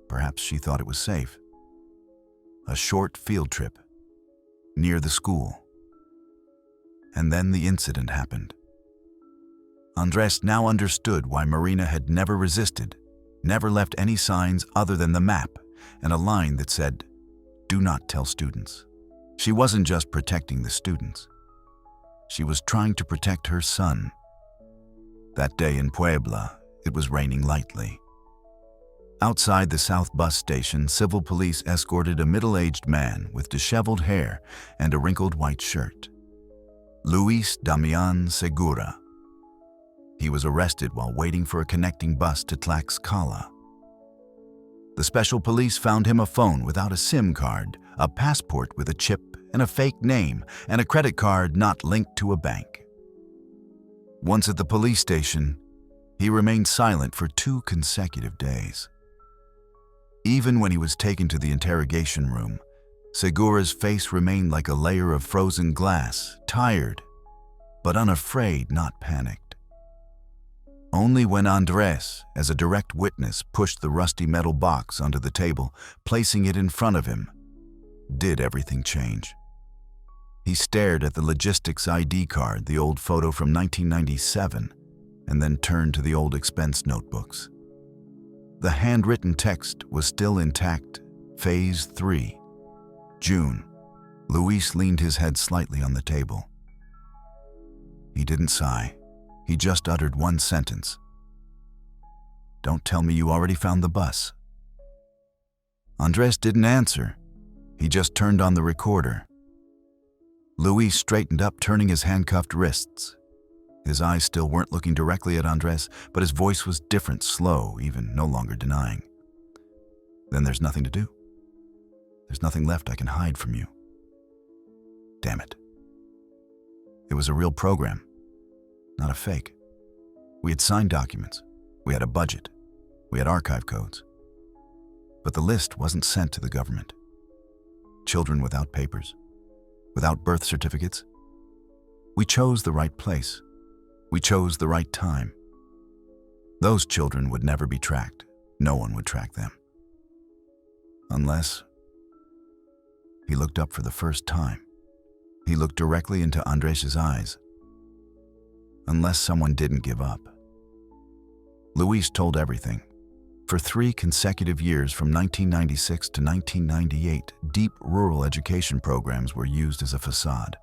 Perhaps she thought it was safe. A short field trip near the school. And then the incident happened. Andres now understood why Marina had never resisted, never left any signs other than the map and a line that said, "Do not tell students." She wasn't just protecting the students. She was trying to protect her son. That day in Puebla, it was raining lightly. Outside the South Bus Station, civil police escorted a middle-aged man with disheveled hair and a wrinkled white shirt. Luis Damian Segura. He was arrested while waiting for a connecting bus to Tlaxcala. The special police found him a phone without a SIM card, a passport with a chip and a fake name, and a credit card not linked to a bank. Once at the police station, he remained silent for 2 consecutive days. Even when he was taken to the interrogation room, Segura's face remained like a layer of frozen glass, tired, but unafraid, not panicked. Only when Andrés, as a direct witness, pushed the rusty metal box onto the table, placing it in front of him, did everything change. He stared at the logistics ID card, the old photo from 1997, and then turned to the old expense notebooks. The handwritten text was still intact. Phase 3. June. Luis leaned his head slightly on the table. He didn't sigh. He just uttered one sentence. "Don't tell me you already found the bus." Andrés didn't answer. He just turned on the recorder. Luis straightened up, turning his handcuffed wrists. His eyes still weren't looking directly at Andrés, but his voice was different, slow, even no longer denying. "Then there's nothing to do. There's nothing left I can hide from you. Damn it. It was a real program, not a fake. We had signed documents. We had a budget. We had archive codes. But the list wasn't sent to the government. Children without papers, without birth certificates. We chose the right place. We chose the right time. Those children would never be tracked. No one would track them. Unless..." He looked up for the first time. He looked directly into Andrés' eyes. Unless someone didn't give up. Luis told everything. For 3 consecutive years, from 1996 to 1998, deep rural education programs were used as a facade.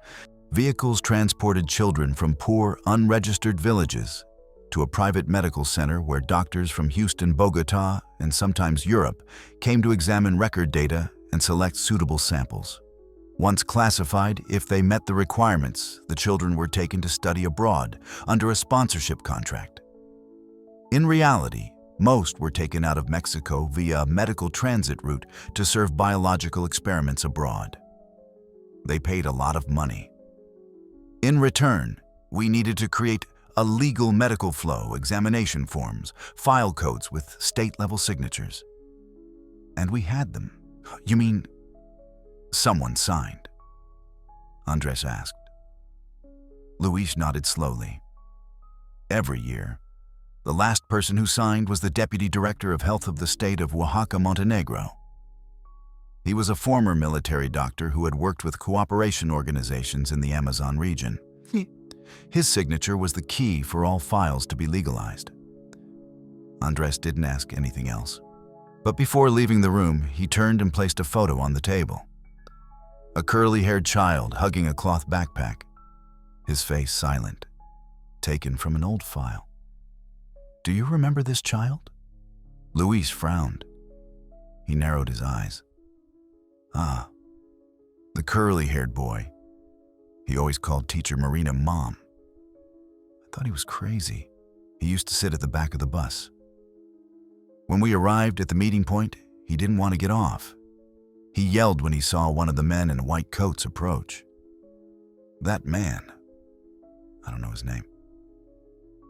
Vehicles transported children from poor, unregistered villages to a private medical center where doctors from Houston, Bogotá, and sometimes Europe came to examine record data and select suitable samples. Once classified, if they met the requirements, the children were taken to study abroad under a sponsorship contract. In reality, most were taken out of Mexico via a medical transit route to serve biological experiments abroad. They paid a lot of money. In return, we needed to create a legal medical flow, examination forms, file codes with state-level signatures. And we had them. "You mean someone signed?" Andrés asked. Luis nodded slowly. Every year, the last person who signed was the Deputy Director of Health of the state of Oaxaca, Montenegro. He was a former military doctor who had worked with cooperation organizations in the Amazon region. His signature was the key for all files to be legalized. Andrés didn't ask anything else. But before leaving the room, he turned and placed a photo on the table. A curly-haired child hugging a cloth backpack, his face silent, taken from an old file. "Do you remember this child?" Luis frowned. He narrowed his eyes. "Ah, the curly-haired boy. He always called teacher Marina Mom. I thought he was crazy. He used to sit at the back of the bus. When we arrived at the meeting point, he didn't want to get off. He yelled when he saw one of the men in white coats approach. That man, I don't know his name,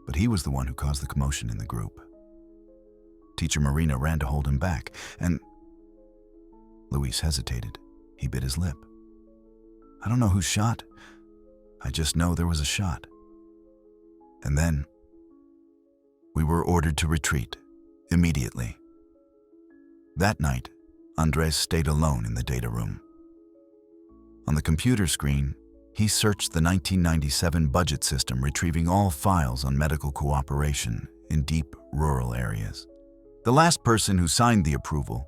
but he was the one who caused the commotion in the group. Teacher Marina ran to hold him back, and..." Luis hesitated. He bit his lip. "I don't know who shot. I just know there was a shot. And then we were ordered to retreat immediately." That night, Andrés stayed alone in the data room. On the computer screen, he searched the 1997 budget system, retrieving all files on medical cooperation in deep rural areas. The last person who signed the approval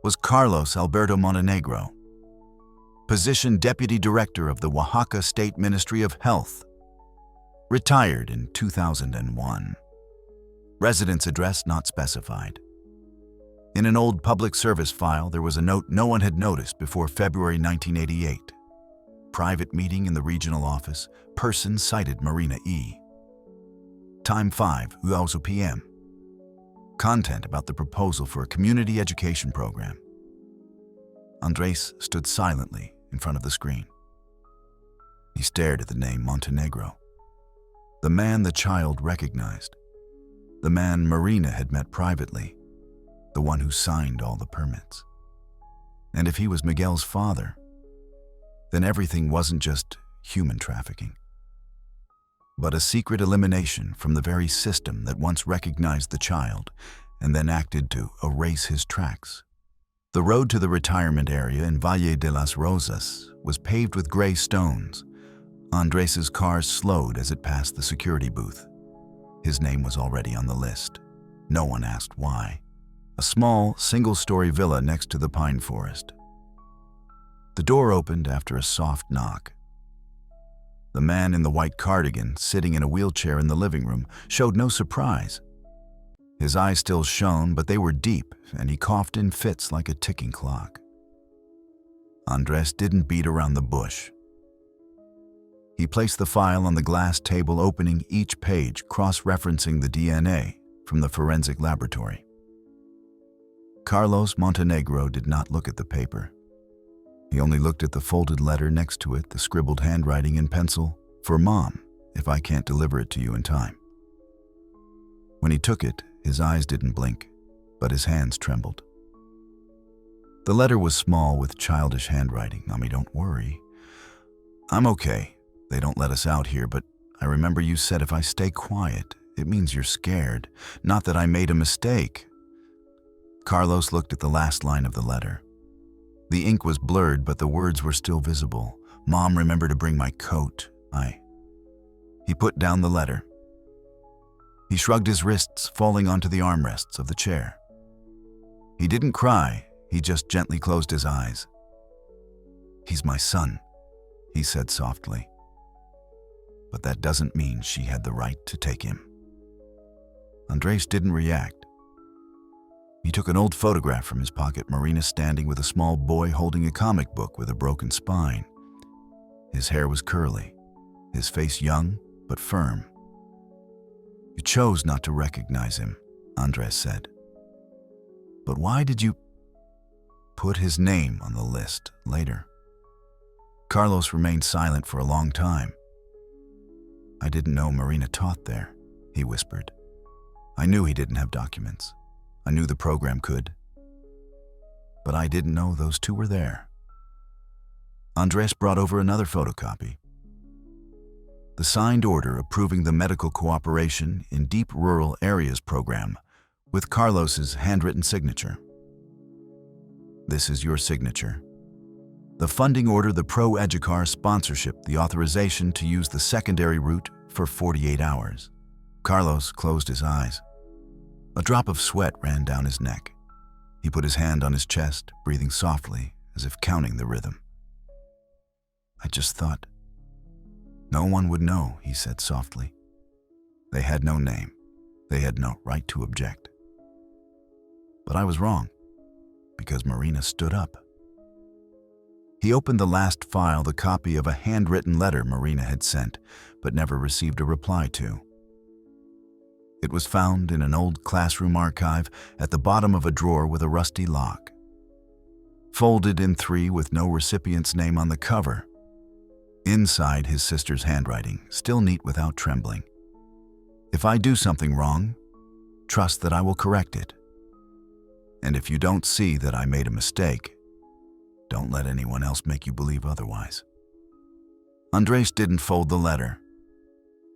was Carlos Alberto Montenegro, position Deputy Director of the Oaxaca State Ministry of Health, retired in 2001. Residence address not specified. In an old public service file, there was a note no one had noticed before February 1988. Private meeting in the regional office. Person cited Marina E. Time 5:00 p.m. Content about the proposal for a community education program. Andres stood silently in front of the screen. He stared at the name Montenegro. The man the child recognized. The man Marina had met privately. The one who signed all the permits. And if he was Miguel's father, then everything wasn't just human trafficking, but a secret elimination from the very system that once recognized the child and then acted to erase his tracks. The road to the retirement area in Valle de las Rosas was paved with gray stones. Andres's car slowed as it passed the security booth. His name was already on the list. No one asked why. A small, single-story villa next to the pine forest. The door opened after a soft knock. The man in the white cardigan, sitting in a wheelchair in the living room, showed no surprise. His eyes still shone, but they were deep, and he coughed in fits like a ticking clock. Andres didn't beat around the bush. He placed the file on the glass table, opening each page, cross-referencing the DNA from the forensic laboratory. Carlos Montenegro did not look at the paper. He only looked at the folded letter next to it, the scribbled handwriting in pencil, "For Mom, if I can't deliver it to you in time." When he took it, his eyes didn't blink, but his hands trembled. The letter was small with childish handwriting. "Mommy, don't worry. I'm okay. They don't let us out here, but I remember you said if I stay quiet, it means you're scared. Not that I made a mistake." Carlos looked at the last line of the letter. The ink was blurred, but the words were still visible. "Mom, remember to bring my coat. He put down the letter. He shrugged his wrists, falling onto the armrests of the chair. He didn't cry, he just gently closed his eyes. "He's my son," he said softly. "But that doesn't mean she had the right to take him." Andres didn't react. He took an old photograph from his pocket, Marina standing with a small boy holding a comic book with a broken spine. His hair was curly, his face young but firm. "You chose not to recognize him," Andres said. "But why did you put his name on the list later?" Carlos remained silent for a long time. "I didn't know Marina taught there," he whispered. "I knew he didn't have documents. I knew the program could. But I didn't know those two were there." Andres brought over another photocopy. The signed order approving the medical cooperation in deep rural areas program with Carlos's handwritten signature. "This is your signature. The funding order, the Pro-Educar sponsorship, the authorization to use the secondary route for 48 hours. Carlos closed his eyes. A drop of sweat ran down his neck. He put his hand on his chest, breathing softly, as if counting the rhythm. "I just thought no one would know," he said softly. "They had no name. They had no right to object. But I was wrong, because Marina stood up." He opened the last file, the copy of a handwritten letter Marina had sent, but never received a reply to. It was found in an old classroom archive at the bottom of a drawer with a rusty lock. Folded in 3 with no recipient's name on the cover. Inside, his sister's handwriting, still neat without trembling. "If I do something wrong, trust that I will correct it. And if you don't see that I made a mistake, don't let anyone else make you believe otherwise." Andres didn't fold the letter.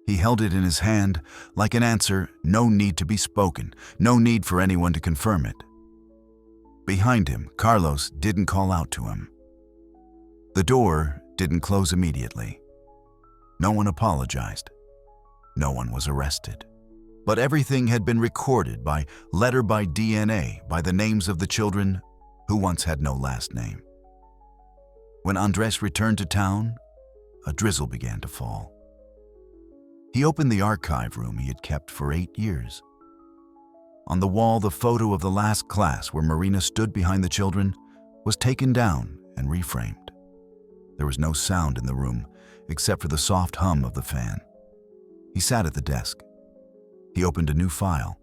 He held it in his hand like an answer, no need to be spoken, no need for anyone to confirm it. Behind him, Carlos didn't call out to him. The door didn't close immediately. No one apologized. No one was arrested. But everything had been recorded by letter, by DNA, by the names of the children who once had no last name. When Andres returned to town, a drizzle began to fall. He opened the archive room he had kept for 8 years. On the wall, the photo of the last class where Marina stood behind the children was taken down and reframed. There was no sound in the room except for the soft hum of the fan. He sat at the desk. He opened a new file.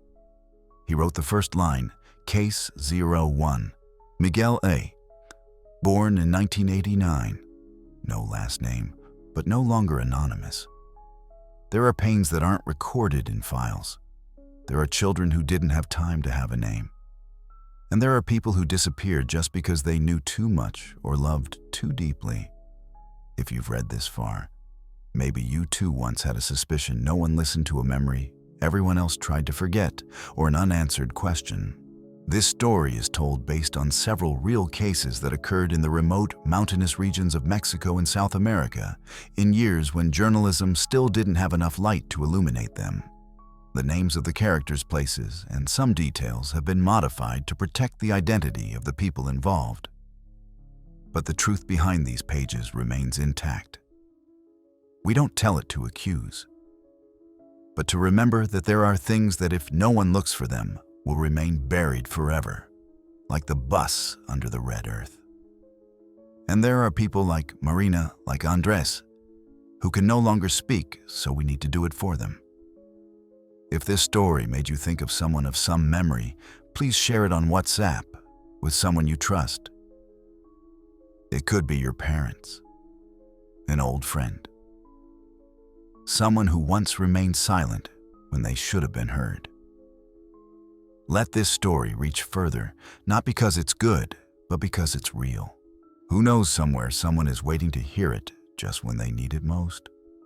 He wrote the first line, Case 01, Miguel A. Born in 1989. No last name, but no longer anonymous. There are pains that aren't recorded in files. There are children who didn't have time to have a name. And there are people who disappeared just because they knew too much or loved too deeply. If you've read this far, maybe you too once had a suspicion no one listened to a memory everyone else tried to forget, or an unanswered question. This story is told based on several real cases that occurred in the remote, mountainous regions of Mexico and South America in years when journalism still didn't have enough light to illuminate them. The names of the characters, places, and some details have been modified to protect the identity of the people involved. But the truth behind these pages remains intact. We don't tell it to accuse, but to remember that there are things that if no one looks for them, will remain buried forever, like the bus under the red earth. And there are people like Marina, like Andres, who can no longer speak, so we need to do it for them. If this story made you think of someone of some memory, please share it on WhatsApp with someone you trust. It could be your parents, an old friend, someone who once remained silent when they should have been heard. Let this story reach further, not because it's good, but because it's real. Who knows, somewhere someone is waiting to hear it just when they need it most.